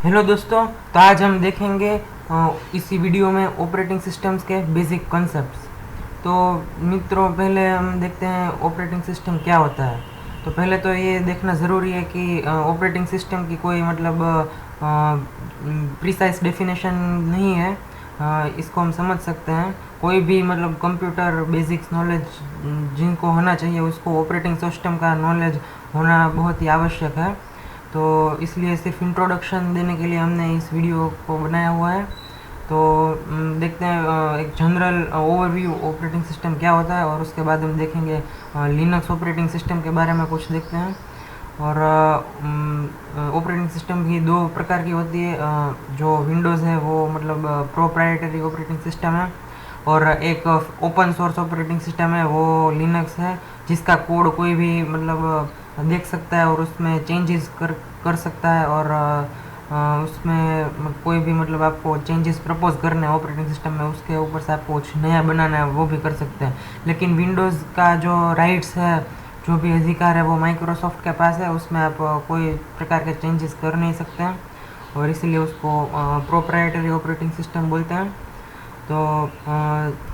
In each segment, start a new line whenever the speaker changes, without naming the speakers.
Hello दोस्तों, तो आज हम देखेंगे इसी वीडियो में ऑपरेटिंग सिस्टम्स के बेसिक कॉन्सेप्ट्स। तो मित्रों, पहले हम देखते हैं ऑपरेटिंग सिस्टम क्या होता है। तो पहले तो ये देखना ज़रूरी है कि ऑपरेटिंग सिस्टम की कोई मतलब प्रिसाइज डेफिनेशन नहीं है। इसको हम समझ सकते हैं, कोई भी मतलब कंप्यूटर बेसिक्स नॉलेज जिनको होना चाहिए उसको ऑपरेटिंग सिस्टम का नॉलेज होना बहुत ही आवश्यक है। तो इसलिए सिर्फ इंट्रोडक्शन देने के लिए हमने इस वीडियो को बनाया हुआ है। तो देखते हैं एक जनरल ओवरव्यू ऑपरेटिंग सिस्टम क्या होता है, और उसके बाद हम देखेंगे लिनक्स ऑपरेटिंग सिस्टम के बारे में कुछ देखते हैं। और ऑपरेटिंग सिस्टम भी दो प्रकार की होती है। जो विंडोज़ है वो मतलब प्रोप्राइटरी ऑपरेटिंग सिस्टम है, और एक ओपन सोर्स ऑपरेटिंग सिस्टम है वो लिनक्स है, जिसका कोड कोई भी मतलब देख सकता है और उसमें चेंजेस कर सकता है। और उसमें कोई भी मतलब आपको चेंजेस प्रपोज करने हैं ऑपरेटिंग सिस्टम में, उसके ऊपर से आपको कुछ नया बनाना है वो भी कर सकते हैं। लेकिन विंडोज़ का जो राइट्स है, जो भी अधिकार है, वो माइक्रोसॉफ्ट के पास है। उसमें आप कोई प्रकार के चेंजेस कर नहीं सकते हैं, और इसीलिए उसको प्रोप्राइटरी ऑपरेटिंग सिस्टम बोलते हैं। तो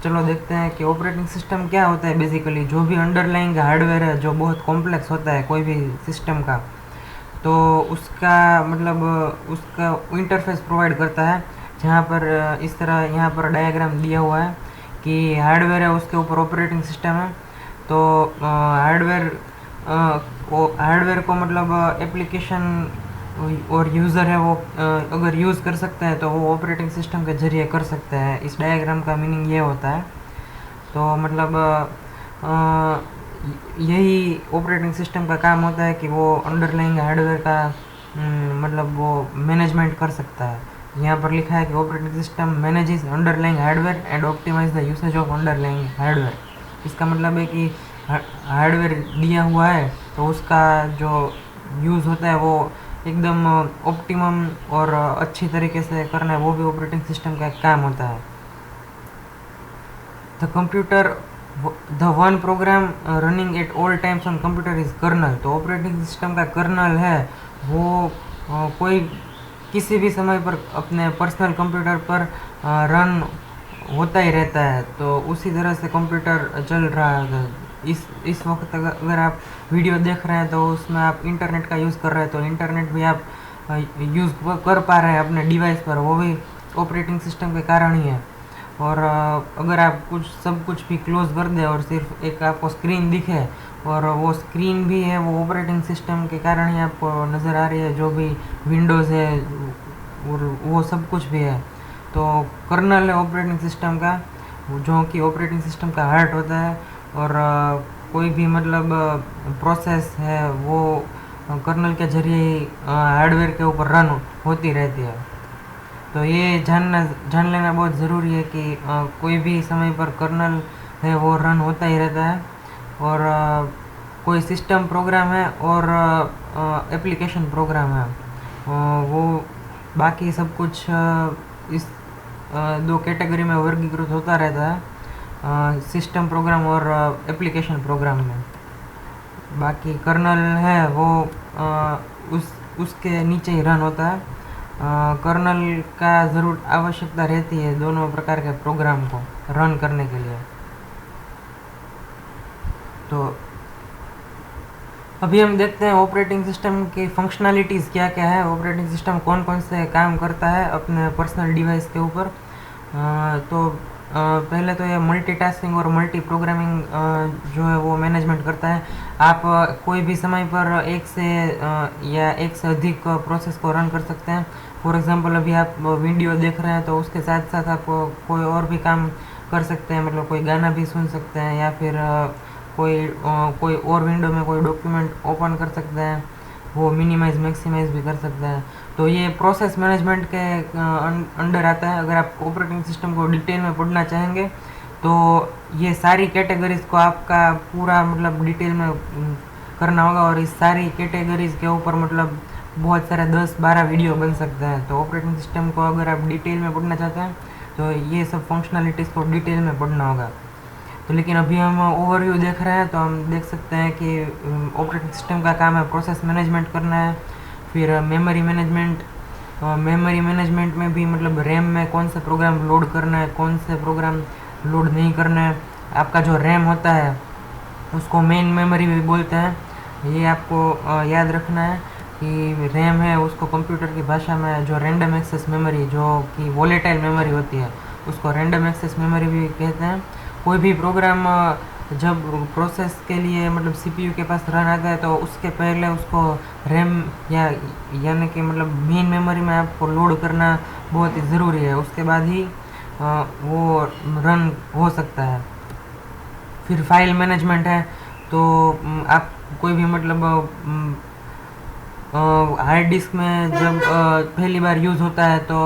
चलो देखते हैं कि ऑपरेटिंग सिस्टम क्या होता है। बेसिकली जो भी अंडरलाइंग हार्डवेयर है जो बहुत कॉम्प्लेक्स होता है कोई भी सिस्टम का, तो उसका मतलब उसका इंटरफेस प्रोवाइड करता है। जहाँ पर इस तरह यहाँ पर डायग्राम दिया हुआ है कि हार्डवेयर है, उसके ऊपर ऑपरेटिंग सिस्टम है। तो हार्डवेयर को मतलब एप्लीकेशन और यूज़र है वो अगर यूज़ कर सकते हैं तो वो ऑपरेटिंग सिस्टम के ज़रिए कर सकते हैं। इस डायग्राम का मीनिंग ये होता है। तो मतलब अ, यही ऑपरेटिंग सिस्टम का काम होता है कि वो अंडरलाइंग हार्डवेयर का मतलब वो मैनेजमेंट कर सकता है। यहाँ पर लिखा है कि operating system manages underlying hardware and optimize the usage of underlying hardware. इसका मतलब है कि हार्डवेयर दिया हुआ है तो उसका जो यूज़ होता है वो एकदम ऑप्टिमम और अच्छी तरीके से करना है, वो भी ऑपरेटिंग सिस्टम का एक काम होता है। The computer the one program running at all times on computer is kernel. तो ऑपरेटिंग सिस्टम का कर्नल है वो कोई किसी भी समय पर अपने पर्सनल कंप्यूटर पर रन होता ही रहता है। तो उसी तरह से कंप्यूटर चल रहा है। इस वक्त अगर आप वीडियो देख रहे हैं तो उसमें आप इंटरनेट का यूज़ कर रहे हैं, तो इंटरनेट भी आप यूज़ कर पा रहे हैं अपने डिवाइस पर, वो भी ऑपरेटिंग सिस्टम के कारण ही है। और अगर आप सब कुछ भी क्लोज़ कर दें और सिर्फ एक आपको स्क्रीन दिखे, और वो स्क्रीन भी है वो ऑपरेटिंग सिस्टम के कारण ही आपको नज़र आ रही है, जो भी विंडोज़ है और वो सब कुछ भी है। तो कर्नल है ऑपरेटिंग सिस्टम का, जो कि ऑपरेटिंग सिस्टम का हार्ट होता है। और कोई भी मतलब प्रोसेस है वो कर्नल के जरिए हार्डवेयर के ऊपर रन होती रहती है। तो ये जान लेना बहुत ज़रूरी है कि कोई भी समय पर कर्नल है वो रन होता ही रहता है। और कोई सिस्टम प्रोग्राम है और एप्लीकेशन प्रोग्राम है, वो बाकी सब कुछ इस दो कैटेगरी में वर्गीकृत होता रहता है, सिस्टम प्रोग्राम और एप्लीकेशन प्रोग्राम में। बाकी कर्नल है वो उसके नीचे ही रन होता है। कर्नल का ज़रूर आवश्यकता रहती है दोनों प्रकार के प्रोग्राम को रन करने के लिए। तो अभी हम देखते हैं ऑपरेटिंग सिस्टम की फंक्शनैलिटीज़ क्या क्या है, ऑपरेटिंग सिस्टम कौन कौन से काम करता है अपने पर्सनल डिवाइस के ऊपर। तो पहले तो ये मल्टीटास्किंग और मल्टी प्रोग्रामिंग जो है वो मैनेजमेंट करता है। आप कोई भी समय पर एक से या एक से अधिक प्रोसेस को रन कर सकते हैं। फॉर एग्जांपल अभी आप वीडियो देख रहे हैं तो उसके साथ साथ आप कोई और भी काम कर सकते हैं, मतलब कोई गाना भी सुन सकते हैं, या फिर कोई और विंडो में कोई डॉक्यूमेंट ओपन कर सकते हैं, वो मिनिमाइज मैक्सिमाइज भी कर सकते हैं। तो ये प्रोसेस मैनेजमेंट के अंडर आता है। अगर आप ऑपरेटिंग सिस्टम को डिटेल में पढ़ना चाहेंगे तो ये सारी कैटेगरीज़ को आपका पूरा मतलब डिटेल में करना होगा, और इस सारी कैटेगरीज़ के ऊपर मतलब बहुत सारे 10-12 वीडियो बन सकते हैं। तो ऑपरेटिंग सिस्टम को अगर आप डिटेल में पढ़ना चाहते हैं तो ये सब फंक्शनलिटीज़ को डिटेल में पढ़ना होगा। तो लेकिन अभी हम ओवरव्यू देख रहे हैं तो हम देख सकते हैं कि ऑपरेटिंग सिस्टम का काम है प्रोसेस मैनेजमेंट करना है, फिर मेमोरी मैनेजमेंट, मेमोरी मैनेजमेंट में भी मतलब रैम में कौन सा प्रोग्राम लोड करना है, कौन से प्रोग्राम लोड नहीं करना है। आपका जो रैम होता है उसको मेन मेमोरी भी बोलते हैं। ये आपको याद रखना है कि रैम है उसको कंप्यूटर की भाषा में जो रैंडम एक्सेस मेमोरी जो कि वोलेटाइल मेमोरी होती है उसको रैंडम एक्सेस मेमोरी भी कहते हैं। कोई भी प्रोग्राम जब प्रोसेस के लिए मतलब सीपीयू के पास रन आता है तो उसके पहले उसको रैम या यानी कि मतलब मेन मेमोरी में आपको लोड करना बहुत ही ज़रूरी है, उसके बाद ही वो रन हो सकता है। फिर फाइल मैनेजमेंट है, तो आप कोई भी मतलब हार्ड डिस्क में जब पहली बार यूज़ होता है तो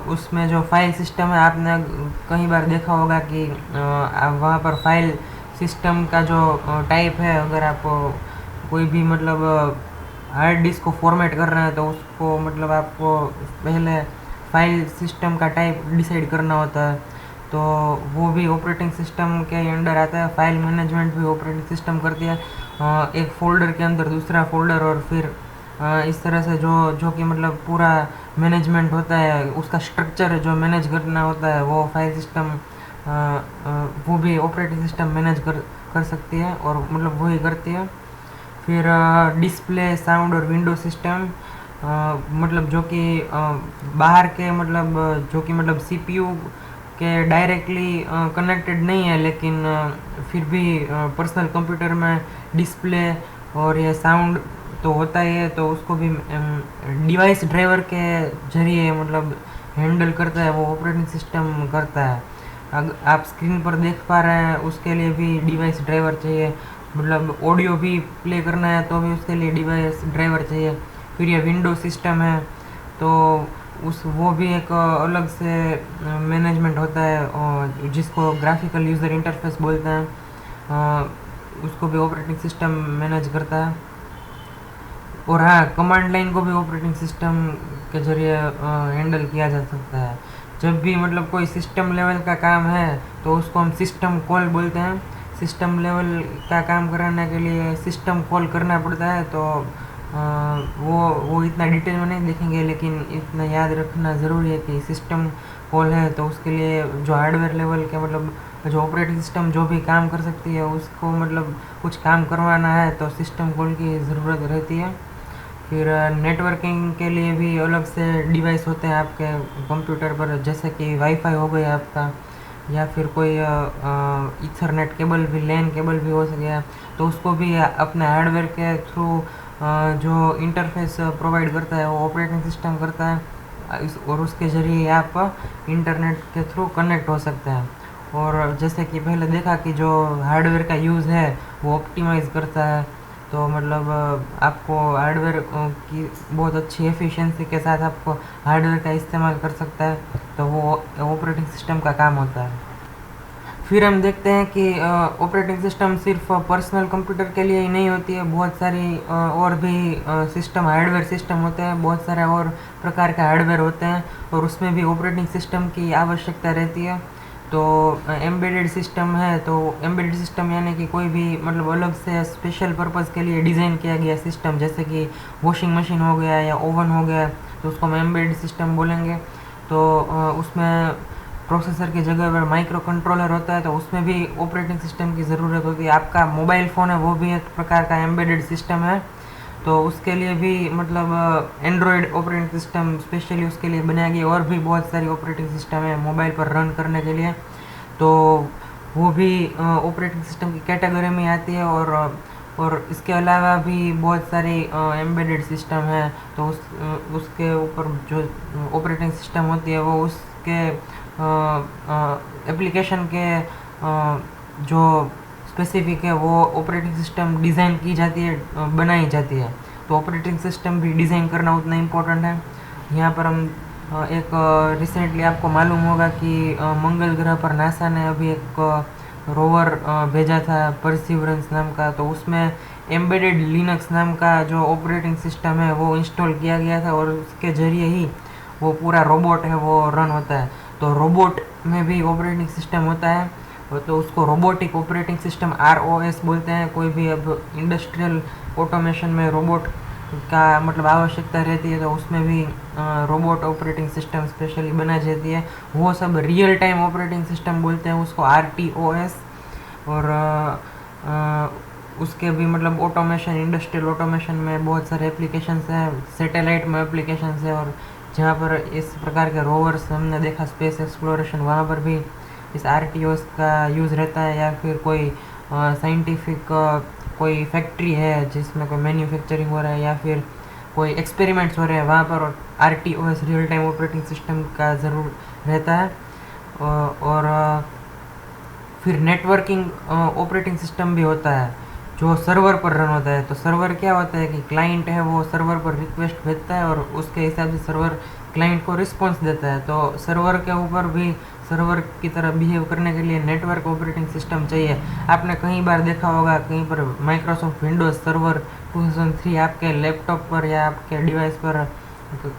उसमें जो फाइल सिस्टम है आपने कई बार देखा होगा कि वहाँ पर फाइल सिस्टम का जो टाइप है, अगर आप कोई भी मतलब हार्ड डिस्क को फॉर्मेट कर रहे हैं तो उसको मतलब आपको पहले फाइल सिस्टम का टाइप डिसाइड करना होता है, तो वो भी ऑपरेटिंग सिस्टम के अंडर आता है। फाइल मैनेजमेंट भी ऑपरेटिंग सिस्टम करती है, एक फ़ोल्डर के अंदर दूसरा फ़ोल्डर और फिर इस तरह से जो जो कि मतलब पूरा मैनेजमेंट होता है, उसका स्ट्रक्चर जो मैनेज करना होता है वो फाइल सिस्टम वो भी ऑपरेटिंग सिस्टम मैनेज कर सकती है और मतलब वही करती है। फिर डिस्प्ले, साउंड और विंडो सिस्टम, मतलब जो कि बाहर के मतलब जो कि मतलब सीपीयू के डायरेक्टली कनेक्टेड नहीं है, लेकिन फिर भी पर्सनल कंप्यूटर में डिस्प्ले और ये साउंड तो होता ही है, तो उसको भी डिवाइस ड्राइवर के जरिए मतलब हैंडल करता है, वो ऑपरेटिंग सिस्टम करता है। आप स्क्रीन पर देख पा रहे हैं उसके लिए भी डिवाइस ड्राइवर चाहिए, मतलब ऑडियो भी प्ले करना है तो भी उसके लिए डिवाइस ड्राइवर चाहिए। फिर ये विंडो सिस्टम है, तो उस वो भी एक अलग से मैनेजमेंट होता है और जिसको ग्राफिकल यूज़र इंटरफेस बोलते हैं, उसको भी ऑपरेटिंग सिस्टम मैनेज करता है। और हाँ, कमांड लाइन को भी ऑपरेटिंग सिस्टम के ज़रिए हैंडल किया जा सकता है। जब भी मतलब कोई सिस्टम लेवल का काम है तो उसको हम सिस्टम कॉल बोलते हैं। सिस्टम लेवल का काम कराने के लिए सिस्टम कॉल करना पड़ता है, तो वो इतना डिटेल में नहीं देखेंगे, लेकिन इतना याद रखना ज़रूरी है कि सिस्टम कॉल है तो उसके लिए जो हार्डवेयर लेवल के मतलब जो ऑपरेटिंग सिस्टम जो भी काम कर सकती है उसको मतलब कुछ काम करवाना है तो सिस्टम कॉल की ज़रूरत रहती है। फिर नेटवर्किंग के लिए भी अलग से डिवाइस होते हैं आपके कंप्यूटर पर, जैसे कि वाईफाई हो गया आपका, या फिर कोई ईथरनेट केबल भी, लैन केबल भी हो गया, तो उसको भी अपने हार्डवेयर के थ्रू जो इंटरफेस प्रोवाइड करता है वो ऑपरेटिंग सिस्टम करता है, और उसके ज़रिए आप इंटरनेट के थ्रू कनेक्ट हो सकते हैं। और जैसे कि पहले देखा कि जो हार्डवेयर का यूज़ है वो ऑप्टिमाइज़ करता है, तो मतलब आपको हार्डवेयर की बहुत अच्छी एफिशिएंसी के साथ आपको हार्डवेयर का इस्तेमाल कर सकता है, तो वो ऑपरेटिंग सिस्टम का काम होता है। फिर हम देखते हैं कि ऑपरेटिंग सिस्टम सिर्फ पर्सनल कंप्यूटर के लिए ही नहीं होती है, बहुत सारी और भी सिस्टम, हार्डवेयर सिस्टम होते हैं, बहुत सारे और प्रकार के हार्डवेयर होते हैं और उसमें भी ऑपरेटिंग सिस्टम की आवश्यकता रहती है। तो एम्बेडेड सिस्टम है, तो एम्बेडेड सिस्टम यानी कि कोई भी मतलब अलग से स्पेशल पर्पज़ के लिए डिज़ाइन किया गया सिस्टम, जैसे कि वॉशिंग मशीन हो गया या ओवन हो गया, तो उसको हम एम्बेडेड सिस्टम बोलेंगे। तो उसमें प्रोसेसर की जगह पर माइक्रो कंट्रोलर होता है, तो उसमें भी ऑपरेटिंग सिस्टम की ज़रूरत होती है। आपका मोबाइल फ़ोन है वो भी एक प्रकार का एम्बेडेड सिस्टम है, तो उसके लिए भी मतलब एंड्रॉयड ऑपरेटिंग सिस्टम स्पेशली उसके लिए बनाया गया, और भी बहुत सारी ऑपरेटिंग सिस्टम है मोबाइल पर रन करने के लिए, तो वो भी ऑपरेटिंग सिस्टम की कैटेगरी में आती है। और इसके अलावा भी बहुत सारी एम्बेडेड सिस्टम है, तो उसके ऊपर जो ऑपरेटिंग सिस्टम होती है वो उसके एप्लीकेशन के जो स्पेसिफिक है वो ऑपरेटिंग सिस्टम डिज़ाइन की जाती है, बनाई जाती है, तो ऑपरेटिंग सिस्टम भी डिज़ाइन करना उतना इम्पोर्टेंट है। यहाँ पर हम एक रिसेंटली आपको मालूम होगा कि मंगल ग्रह पर नासा ने अभी एक रोवर भेजा था परसिवरेंस नाम का, तो उसमें एम्बेडेड लिनक्स नाम का जो ऑपरेटिंग सिस्टम है वो इंस्टॉल किया गया था, और उसके ज़रिए ही वो पूरा रोबोट है वो रन होता है। तो रोबोट में भी ऑपरेटिंग सिस्टम होता है, तो उसको रोबोटिक ऑपरेटिंग सिस्टम ROS बोलते हैं। कोई भी अब इंडस्ट्रियल ऑटोमेशन में रोबोट का मतलब आवश्यकता रहती है, तो उसमें भी रोबोट ऑपरेटिंग सिस्टम स्पेशली बनाई जाती है। वो सब रियल टाइम ऑपरेटिंग सिस्टम बोलते हैं उसको, RTOS। और उसके भी मतलब ऑटोमेशन, इंडस्ट्रियल ऑटोमेशन में बहुत सारे एप्लीकेशंस हैं, सैटेलाइट में एप्लीकेशंस है, और जहाँ पर इस प्रकार के रोवर्स हमने देखा स्पेस एक्सप्लोरेशन, वहाँ पर भी इस RTOS का यूज़ रहता है। या फिर कोई साइंटिफिक कोई फैक्ट्री है जिसमें कोई मैन्युफैक्चरिंग हो रहा है या फिर कोई एक्सपेरिमेंट्स हो रहे हैं, वहाँ पर RTOS real time operating system का ज़रूर रहता है। और फिर नेटवर्किंग ऑपरेटिंग सिस्टम भी होता है जो सर्वर पर रन होता है। तो सर्वर क्या होता है कि क्लाइंट है वो सर्वर पर रिक्वेस्ट भेजता है और उसके हिसाब से सर्वर क्लाइंट को रिस्पॉन्स देता है। तो सर्वर के ऊपर भी सर्वर की तरह बिहेव करने के लिए नेटवर्क ऑपरेटिंग सिस्टम चाहिए। आपने कई बार देखा होगा कहीं पर माइक्रोसॉफ्ट विंडोज़ सर्वर 2003 आपके लैपटॉप पर या आपके डिवाइस पर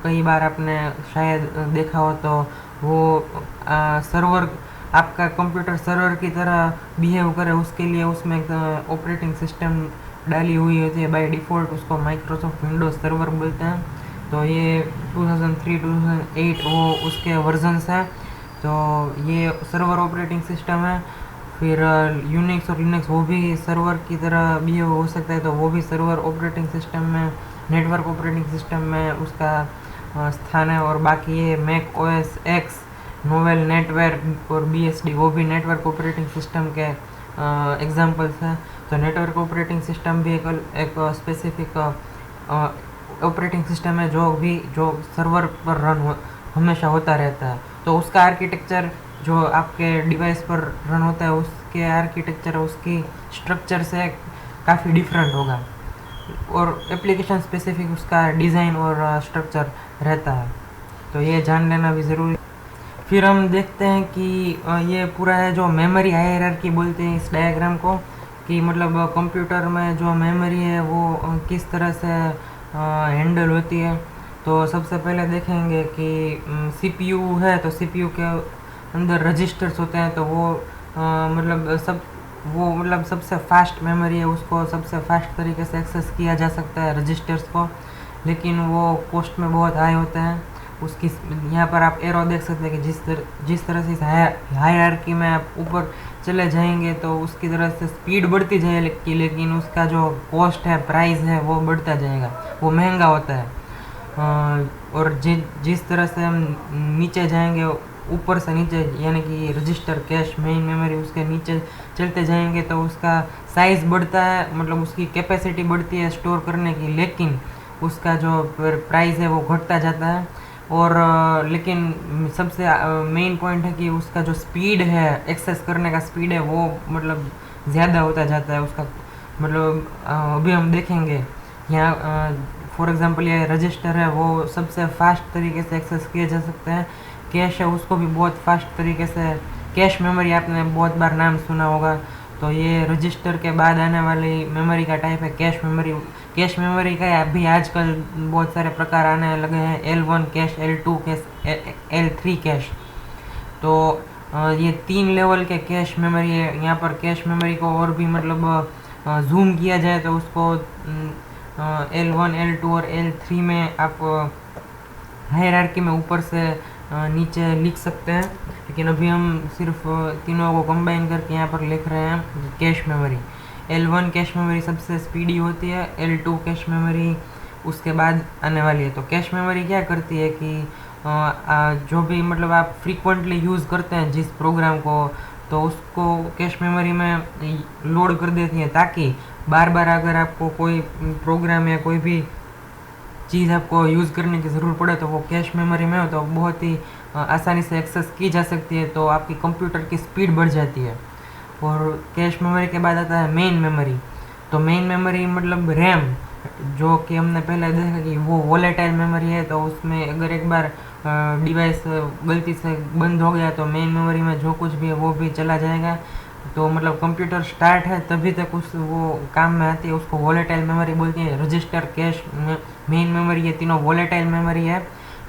कई बार आपने शायद देखा हो। तो वो सर्वर आपका कंप्यूटर सर्वर की तरह बिहेव करे उसके लिए उसमें एक ऑपरेटिंग सिस्टम डाली हुई होती है बाय डिफ़ॉल्ट, उसको माइक्रोसॉफ्ट विंडोज़ सर्वर बोलते हैं। तो ये 2003-2008 वो उसके वर्जन्स हैं। तो ये सर्वर ऑपरेटिंग सिस्टम है। फिर यूनिक्स और लिनक्स वो भी सर्वर की तरह बिहेव हो सकता है, तो वो भी सर्वर ऑपरेटिंग सिस्टम में, नेटवर्क ऑपरेटिंग सिस्टम में उसका स्थान है। और बाकी ये Mac OS X, Novell network और BSD वो भी नेटवर्क ऑपरेटिंग सिस्टम के एग्जांपल्स हैं। तो नेटवर्क ऑपरेटिंग सिस्टम भी एक स्पेसिफिक ऑपरेटिंग सिस्टम है जो सर्वर पर हमेशा होता रहता है। तो उसका आर्किटेक्चर जो आपके डिवाइस पर रन होता है उसके आर्किटेक्चर, उसकी स्ट्रक्चर से काफ़ी डिफरेंट होगा और एप्लीकेशन स्पेसिफिक उसका डिज़ाइन और स्ट्रक्चर रहता है। तो ये जान लेना भी ज़रूरी। फिर हम देखते हैं कि ये पूरा है जो मेमोरी हायरार्की बोलते हैं इस डायग्राम को, कि मतलब कंप्यूटर में जो मेमोरी है वो किस तरह से हैंडल होती है। तो सबसे पहले देखेंगे कि CPU है, तो CPU के अंदर रजिस्टर्स होते हैं। तो वो मतलब सबसे फास्ट मेमोरी है, उसको सबसे फास्ट तरीके से एक्सेस किया जा सकता है रजिस्टर्स को, लेकिन वो कॉस्ट में बहुत हाई होते हैं। उसकी यहाँ पर आप एरो देख सकते हैं कि जिस तरह से इस हायरार्की में आप ऊपर चले जाएंगे तो उसकी तरह से स्पीड बढ़ती जाएगी, लेकिन उसका जो कॉस्ट है, प्राइस है, वो बढ़ता जाएगा, वो महंगा होता है। और जिस तरह से हम नीचे जाएंगे, ऊपर से नीचे, यानी कि रजिस्टर, कैश, मेन मेमोरी, उसके नीचे चलते जाएंगे तो उसका साइज़ बढ़ता है, मतलब उसकी कैपेसिटी बढ़ती है स्टोर करने की, लेकिन उसका जो प्राइस है वो घटता जाता है। और लेकिन सबसे मेन पॉइंट है कि उसका जो स्पीड है, एक्सेस करने का स्पीड है, वो मतलब ज़्यादा होता जाता है उसका। मतलब अभी हम देखेंगे यहाँ फॉर एग्ज़ाम्पल ये रजिस्टर है, वो सबसे फास्ट तरीके से एक्सेस किए जा सकते हैं। कैश है, उसको भी बहुत फास्ट तरीके से, कैश मेमोरी आपने बहुत बार नाम सुना होगा। तो ये रजिस्टर के बाद आने वाली मेमोरी का टाइप है कैश मेमोरी। कैश मेमोरी का अभी आजकल बहुत सारे प्रकार आने लगे हैं, L1 cash, L2 cash, L3 cash. तो ये 3 लेवल के कैश मेमोरी है। यहाँ पर कैश मेमोरी को और भी मतलब जूम किया जाए तो उसको L1, L2 और L3 में आप हायरार्की में ऊपर से नीचे लिख सकते हैं, लेकिन अभी हम सिर्फ तीनों को कंबाइन करके यहाँ पर लिख रहे हैं cache memory. L1 cache memory सबसे स्पीडी होती है, L2 कैश मेमोरी उसके बाद आने वाली है। तो कैश मेमोरी क्या करती है कि जो भी मतलब आप फ्रीक्वेंटली यूज़ करते हैं जिस प्रोग्राम को, तो उसको कैश मेमोरी में लोड कर देती है, ताकि बार बार अगर आपको कोई प्रोग्राम या कोई भी चीज़ आपको यूज़ करने की ज़रूरत पड़े तो वो कैश मेमोरी में हो तो बहुत ही आसानी से एक्सेस की जा सकती है। तो आपकी कंप्यूटर की स्पीड बढ़ जाती है। और कैश मेमोरी के बाद आता है मेन मेमोरी। तो मेन मेमोरी मतलब रैम, जो कि हमने पहले देखा कि वो वोलेटाइल मेमोरी है। तो उसमें अगर एक बार डिवाइस गलती से बंद हो गया तो मेन मेमोरी में जो कुछ भी है वो भी चला जाएगा। तो मतलब कंप्यूटर स्टार्ट है तभी तक वो काम में आती है, उसको वोलेटाइल मेमोरी बोलती है। रजिस्टर, कैश, मेन मेमोरी, ये तीनों वोलेटाइल मेमोरी है।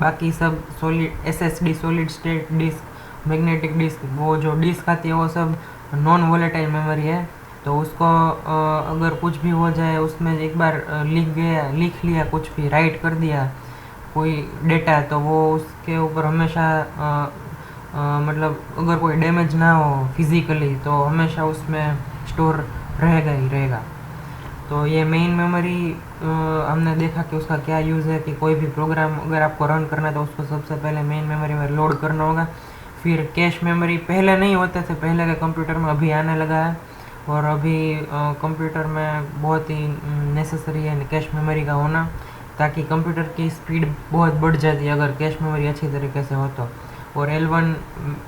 बाकी सब solid SSD, solid state disk, magnetic disk, वो जो डिस्क आती है वो सब नॉन वोलेटाइल मेमोरी है। तो उसको अगर कुछ भी हो जाए उसमें एक बार लिख लिया, कुछ भी राइट कर दिया कोई डेटा, तो वो उसके ऊपर हमेशा मतलब अगर कोई डैमेज ना हो फिज़िकली तो हमेशा उसमें स्टोर रहेगा ही रहेगा। तो ये मेन मेमोरी हमने देखा कि उसका क्या यूज़ है कि कोई भी प्रोग्राम अगर आपको रन करना है तो उसको सबसे पहले मेन मेमोरी में लोड करना होगा। फिर कैश मेमोरी पहले नहीं होते थे, पहले के कंप्यूटर में, अभी आने लगा है। और अभी कंप्यूटर में बहुत ही नेसेसरी है कैश मेमोरी का होना, ताकि कंप्यूटर की स्पीड बहुत बढ़ जाती है अगर कैश मेमोरी अच्छी तरीके से हो तो। और L1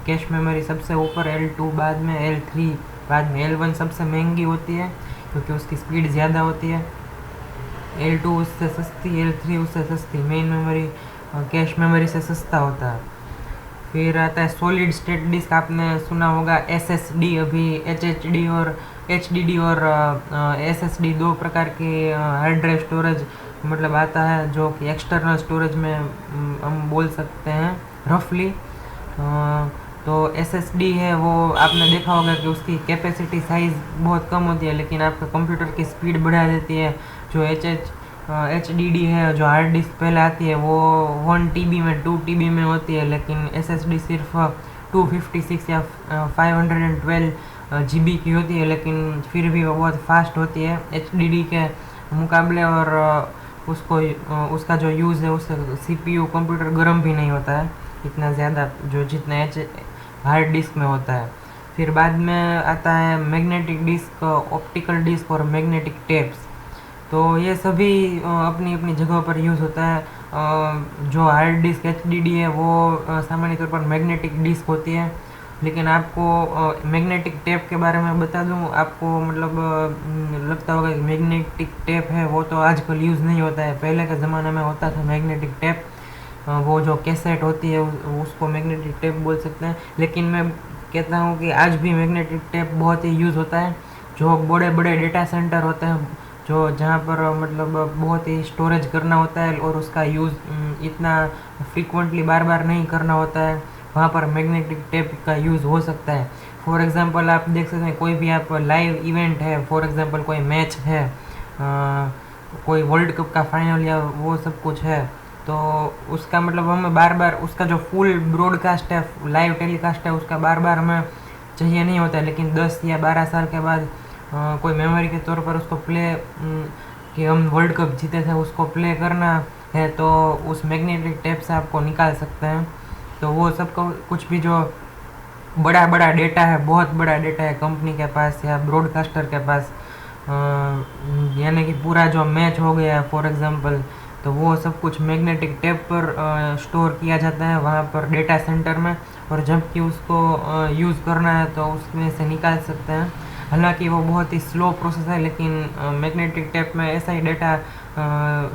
कैश मेमोरी सबसे ऊपर, L2 बाद में, L3 बाद में। L1 सबसे महंगी होती है क्योंकि उसकी स्पीड ज़्यादा होती है, L2 उससे सस्ती, L3 उससे सस्ती। मेन मेमोरी कैश मेमोरी से सस्ता होता है। फिर आता है सॉलिड स्टेट डिस्क, आपने सुना होगा SSD। अभी HHD और HDD और SSD दो प्रकार के हार्ड ड्राइव स्टोरेज मतलब आता है, जो कि एक्सटर्नल स्टोरेज में हम बोल सकते हैं रफली। तो SSD है वो आपने देखा होगा कि उसकी कैपेसिटी साइज़ बहुत कम होती है, लेकिन आपका कंप्यूटर की स्पीड बढ़ा देती है। जो HDD है, जो हार्ड डिस्क पहले आती है, वो 1 TB में, 2 TB में होती है, लेकिन SSD सिर्फ 256 या 512 GB की होती है, लेकिन फिर भी वो बहुत फास्ट होती है HDD के मुकाबले। और उसका जो यूज़ है उससे CPU कंप्यूटर गर्म भी नहीं होता है इतना ज़्यादा जो जितना हार्ड डिस्क में होता है। फिर बाद में आता है मैग्नेटिक डिस्क, ऑप्टिकल डिस्क और मैग्नेटिक टेप्स। तो ये सभी अपनी अपनी जगह पर यूज़ होता है। जो हार्ड डिस्क HDD है वो सामान्य तौर पर मैग्नेटिक डिस्क होती है, लेकिन आपको मैग्नेटिक टेप के बारे में बता दूं, आपको मतलब लगता होगा कि मैग्नेटिक टेप है, वो तो आजकल यूज़ नहीं होता है, पहले के ज़माने में होता था मैग्नेटिक टेप। वो जो कैसेट होती है उसको मैग्नेटिक टेप बोल सकते हैं। लेकिन मैं कहता हूँ कि आज भी मैग्नेटिक टेप बहुत ही यूज़ होता है। जो बड़े बड़े डेटा सेंटर होते हैं, जो जहाँ पर मतलब बहुत ही स्टोरेज करना होता है और उसका यूज़ इतना फ्रीक्वेंटली बार बार नहीं करना होता है, वहाँ पर मैग्नेटिक टेप का यूज़ हो सकता है। फॉर एग्ज़ाम्पल आप देख सकते हैं, कोई भी आप लाइव इवेंट है, फॉर एग्ज़ाम्पल कोई मैच है, कोई वर्ल्ड कप का फाइनल या वो सब कुछ है, तो उसका मतलब हमें बार बार उसका जो फुल ब्रॉडकास्ट है, लाइव टेलीकास्ट है, उसका बार बार हमें चाहिए नहीं होता है। लेकिन 10 या 12 साल के बाद कोई मेमोरी के तौर पर उसको प्ले कि हम वर्ल्ड कप जीते थे उसको प्ले करना है, तो उस मैग्नेटिक टेप से आपको निकाल सकते हैं। तो वो सब कुछ भी जो बड़ा बड़ा डेटा है, बहुत बड़ा डेटा है कंपनी के पास या ब्रॉडकास्टर के पास, यानी कि पूरा जो मैच हो गया फॉर एग्ज़ाम्पल, तो वो सब कुछ मैग्नेटिक टेप पर स्टोर किया जाता है वहाँ पर डेटा सेंटर में। और जब कि उसको यूज़ करना है तो उसमें से निकाल सकते हैं। हालांकि वो बहुत ही स्लो प्रोसेस है, लेकिन मैग्नेटिक टेप में ऐसा ही डेटा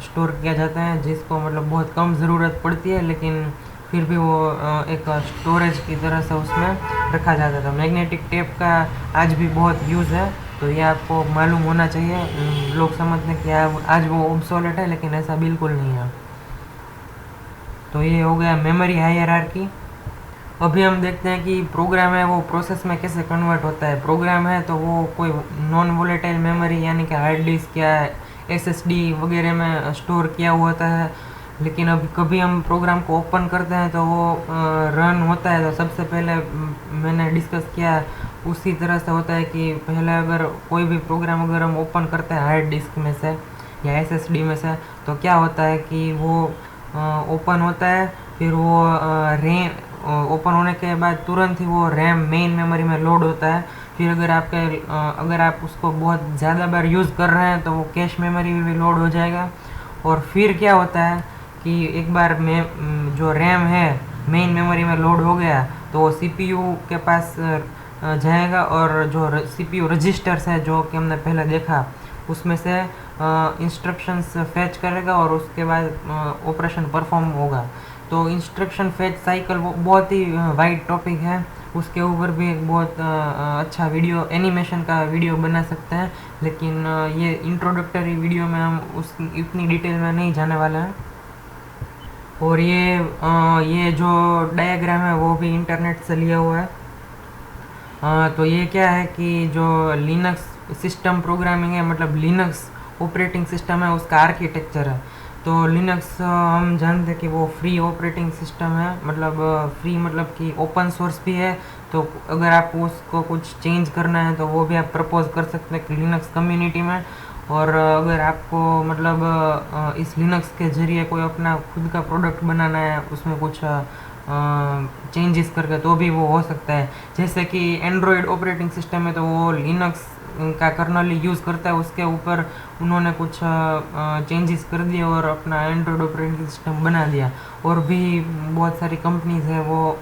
स्टोर किया जाता है जिसको मतलब बहुत कम ज़रूरत पड़ती है, लेकिन फिर भी वो एक स्टोरेज की तरह से उसमें रखा जाता है। तो मैग्नेटिक टेप का आज भी बहुत यूज़ है, तो ये आपको मालूम होना चाहिए। लोग समझते हैं कि आज वो ऑब्सोलेट है, लेकिन ऐसा बिल्कुल नहीं है। तो ये हो गया मेमोरी हायरार्की। अभी हम देखते हैं कि प्रोग्राम है वो प्रोसेस में कैसे कन्वर्ट होता है। प्रोग्राम है तो वो कोई नॉन वोलेटाइल मेमोरी यानी कि हार्ड डिस्क या SSD वगैरह में स्टोर किया हुआ होता है, लेकिन अब कभी हम प्रोग्राम को ओपन करते हैं तो वो रन होता है। तो सबसे पहले मैंने डिस्कस किया उसी तरह से होता है कि पहले अगर कोई भी प्रोग्राम अगर हम ओपन करते हैं हार्ड डिस्क में से या SSD में से, तो क्या होता है कि वो ओपन होता है, फिर वो रैम ओपन होने के बाद तुरंत ही वो रैम मेन मेमोरी में लोड होता है। फिर अगर आप उसको बहुत ज़्यादा बार यूज़ कर रहे हैं तो वो कैश मेमोरी में भी लोड हो जाएगा। और फिर क्या होता है कि एक बार में जो रैम है मेन मेमोरी में लोड हो गया तो वो CPU के पास जाएगा, और जो CPU रजिस्टर्स है जो कि हमने पहले देखा उसमें से इंस्ट्रक्शंस फेच करेगा और उसके बाद ऑपरेशन परफॉर्म होगा। तो इंस्ट्रक्शन फेच साइकिल वो बहुत ही वाइड टॉपिक है, उसके ऊपर भी एक बहुत अच्छा वीडियो एनिमेशन का वीडियो बना सकते हैं, लेकिन ये इंट्रोडक्टरी वीडियो में हम उस इतनी डिटेल में नहीं जाने वाले हैं। और ये जो डायग्राम है वो भी इंटरनेट से लिया हुआ है। तो ये क्या है कि जो लिनक्स सिस्टम प्रोग्रामिंग है, मतलब लिनक्स ऑपरेटिंग सिस्टम है, उसका आर्किटेक्चर है। तो लिनक्स हम जानते हैं कि वो फ्री ऑपरेटिंग सिस्टम है, मतलब फ्री मतलब कि ओपन सोर्स भी है। तो अगर आपको उसको कुछ चेंज करना है तो वो भी आप प्रपोज कर सकते हैं कि लिनक्स कम्युनिटी में। और अगर आपको मतलब इस लिनक्स के ज़रिए कोई अपना खुद का प्रोडक्ट बनाना है, उसमें कुछ चेंजेस करके, तो भी वो हो सकता है। जैसे कि एंड्रॉयड ऑपरेटिंग सिस्टम है तो वो लिनक्स का कर्नल यूज़ करता है, उसके ऊपर उन्होंने कुछ चेंजेस कर दिए और अपना एंड्रॉयड ऑपरेटिंग सिस्टम बना दिया। और भी बहुत सारी कंपनीज है वो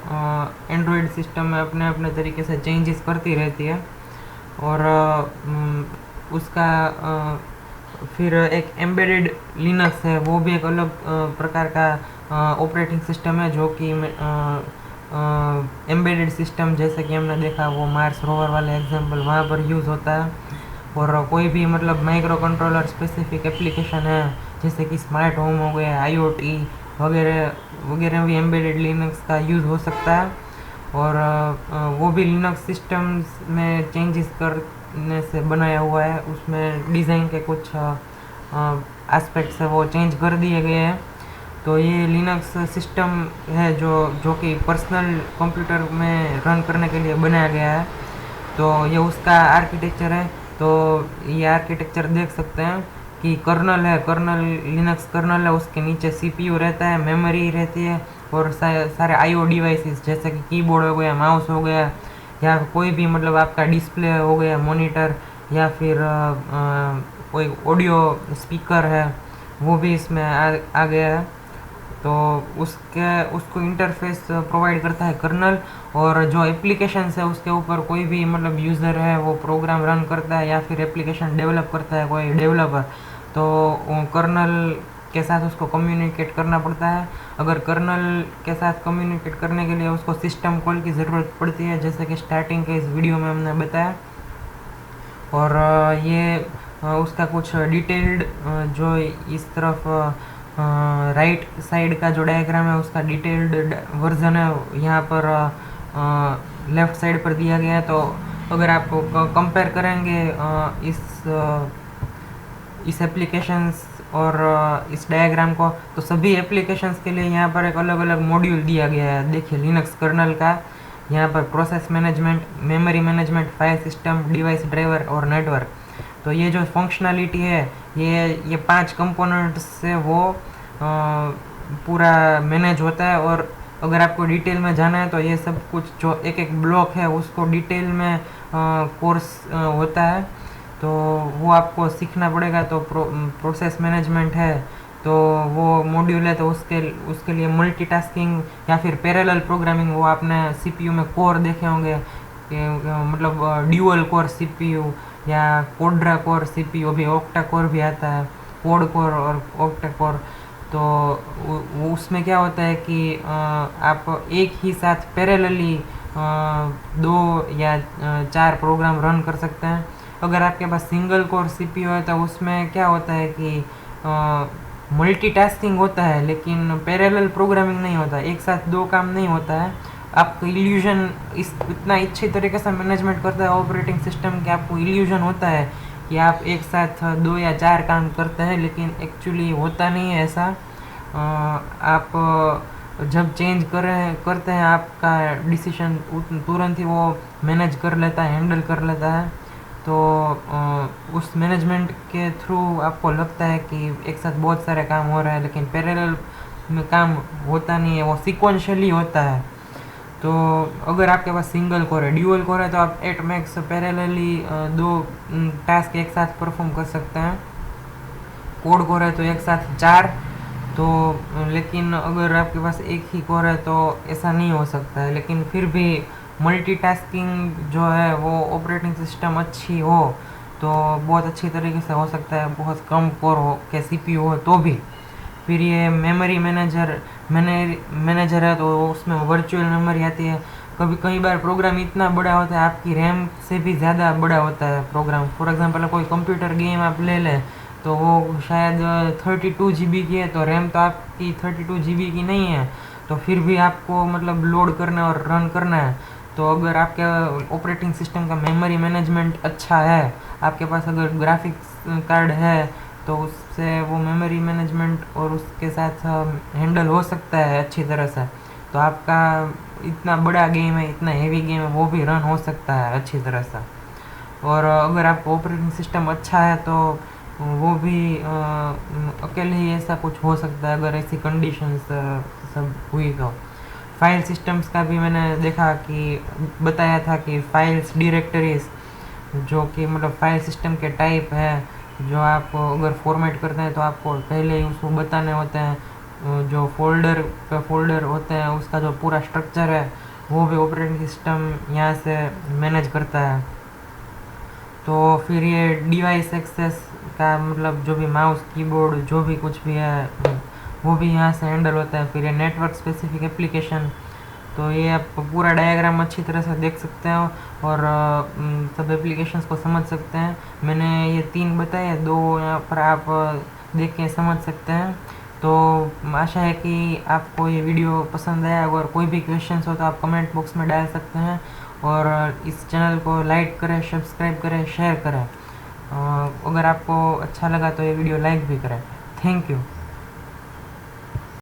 एंड्रॉयड सिस्टम में अपने अपने तरीके से चेंजेस करती रहती है। और उसका फिर एक एम्बेडेड लिनक्स है, वो भी एक अलग प्रकार का ऑपरेटिंग सिस्टम है, जो कि एम्बेडेड सिस्टम जैसे कि हमने देखा वो मार्स रोवर वाले एग्जांपल वहाँ पर यूज़ होता है। और कोई भी मतलब माइक्रो कंट्रोलर स्पेसिफिक एप्लीकेशन है, जैसे कि स्मार्ट होम हो गया, आईओटी वगैरह वगैरह भी एम्बेडेड लिनक्स का यूज़ हो सकता है। और वो भी लिनक्स सिस्टम्स में चेंजेस करने से बनाया हुआ है, उसमें डिज़ाइन के कुछ एस्पेक्ट्स है वो चेंज कर दिए गए हैं। तो ये लिनक्स सिस्टम है जो कि पर्सनल कंप्यूटर में रन करने के लिए बनाया गया है। तो ये उसका आर्किटेक्चर है। तो ये आर्किटेक्चर देख सकते हैं कि कर्नल है, कर्नल लिनक्स कर्नल है, उसके नीचे सीपीयू रहता है, मेमोरी रहती है, और सारे आईओ डिवाइसेस जैसे कि कीबोर्ड हो गया, माउस हो गया, या कोई भी मतलब आपका डिस्प्ले हो गया, मॉनिटर, या फिर कोई ऑडियो स्पीकर है, वो भी इसमें आ गया है। तो उसको इंटरफेस प्रोवाइड करता है कर्नल। और जो एप्लीकेशंस है उसके ऊपर कोई भी मतलब यूज़र है वो प्रोग्राम रन करता है या फिर एप्लीकेशन डेवलप करता है कोई डेवलपर, तो कर्नल के साथ उसको कम्युनिकेट करना पड़ता है। अगर कर्नल के साथ कम्युनिकेट करने के लिए उसको सिस्टम कॉल की ज़रूरत पड़ती है, जैसे कि स्टार्टिंग के इस वीडियो में हमने बताया। और ये उसका कुछ डिटेल्ड जो इस तरफ राइट साइड का जो डायग्राम है उसका डिटेल्ड वर्जन है यहाँ पर लेफ़्ट साइड पर दिया गया है। तो अगर आप कंपेयर करेंगे इस एप्लीकेशंस और इस डायग्राम को, तो सभी एप्लीकेशंस के लिए यहाँ पर एक अलग अलग मॉड्यूल दिया गया है। देखिए लिनक्स कर्नल का यहाँ पर process management, memory management, file system, device driver और नेटवर्क। तो ये जो फंक्शनलिटी है ये 5 कंपोनेंट्स से वो पूरा मैनेज होता है। और अगर आपको डिटेल में जाना है तो ये सब कुछ जो एक एक ब्लॉक है उसको डिटेल में कोर्स होता है, तो वो आपको सीखना पड़ेगा। तो प्रोसेस मैनेजमेंट है तो वो मॉड्यूल है, तो उसके लिए मल्टीटास्किंग या फिर पैरेलल प्रोग्रामिंग, वो आपने सीपीयू में कोर देखे होंगे कि मतलब ड्यूअल कोर सीपीयू या कोड्रा कोर सीपीयू, भी ऑक्टा कोर भी आता है, कोड कोर और ऑक्टा कोर। तो उसमें क्या होता है कि आप एक ही साथ पैरेलली 2 या 4 प्रोग्राम रन कर सकते हैं। अगर आपके पास सिंगल कोर सीपीयू है तो उसमें क्या होता है कि मल्टीटास्किंग होता है लेकिन पैरेलल प्रोग्रामिंग नहीं होता, एक साथ 2 काम नहीं होता है। आपको इल्यूजन इतना अच्छी तरीके से मैनेजमेंट करता है ऑपरेटिंग सिस्टम कि आपको इल्यूजन होता है कि आप एक साथ 2 या 4 काम करते हैं, लेकिन एक्चुअली होता नहीं है ऐसा। आप जब चेंज करते हैं आपका डिसीजन तुरंत ही वो मैनेज कर लेता है, हैंडल कर लेता है। तो उस मैनेजमेंट के थ्रू आपको लगता है कि एक साथ बहुत सारे काम हो रहे हैं, लेकिन पैरेलल में काम होता नहीं है, वो सिक्वेंशियली होता है। तो अगर आपके पास सिंगल कोर है, ड्यूअल कोर है, तो आप एट मैक्स पैरेलली 2 टास्क एक साथ परफॉर्म कर सकते हैं। कोड कोर है तो एक साथ 4। तो लेकिन अगर आपके पास एक ही कोर है तो ऐसा नहीं हो सकता है। लेकिन फिर भी मल्टीटास्किंग जो है वो ऑपरेटिंग सिस्टम अच्छी हो तो बहुत अच्छी तरीके से हो सकता है, बहुत कम कोर हो के सीपीयू हो तो भी। फिर ये मेमोरी मैनेजर है तो उसमें वर्चुअल मेमोरी आती है। कई बार प्रोग्राम इतना बड़ा होता है, आपकी रैम से भी ज़्यादा बड़ा होता है प्रोग्राम। फॉर एग्जांपल कोई कंप्यूटर गेम आप ले लें तो वो शायद 32 GB की है, तो रैम तो आपकी 32 GB की नहीं है, तो फिर भी आपको मतलब लोड करना और रन करना है। तो अगर आपके ऑपरेटिंग सिस्टम का मेमोरी मैनेजमेंट अच्छा है, आपके पास अगर ग्राफिक्स कार्ड है तो उससे वो मेमोरी मैनेजमेंट और उसके साथ हैंडल हो सकता है अच्छी तरह से। तो आपका इतना बड़ा गेम है, इतना हेवी गेम है, वो भी रन हो सकता है अच्छी तरह से। और अगर आपका ऑपरेटिंग सिस्टम अच्छा है तो वो भी अकेले ही ऐसा कुछ हो सकता है अगर ऐसी कंडीशंस सब हुई तो। फाइल सिस्टम्स का भी मैंने देखा कि बताया था कि फाइल्स डायरेक्टरीज जो कि मतलब फाइल सिस्टम के टाइप है, जो आप अगर फॉर्मेट करते हैं तो आपको पहले ही उसको बताने होते हैं। जो फोल्डर पे फोल्डर होते हैं उसका जो पूरा स्ट्रक्चर है वो भी ऑपरेटिंग सिस्टम यहाँ से मैनेज करता है। तो फिर ये डिवाइस एक्सेस का मतलब जो भी माउस कीबोर्ड जो भी कुछ भी है वो भी यहाँ से हैंडल होता है। फिर ये नेटवर्क स्पेसिफिक एप्लीकेशन, तो ये आप पूरा डायग्राम अच्छी तरह से देख सकते हो और सब एप्लीकेशंस को समझ सकते हैं। मैंने ये 3 बताए, 2 यहाँ पर आप देख के समझ सकते हैं। तो आशा है कि आपको ये वीडियो पसंद आया। अगर कोई भी क्वेश्चंस हो तो आप कमेंट बॉक्स में डाल सकते हैं और इस चैनल को लाइक करें, सब्सक्राइब करें, शेयर करें। अगर आपको अच्छा लगा तो ये वीडियो लाइक भी करें। Thank you.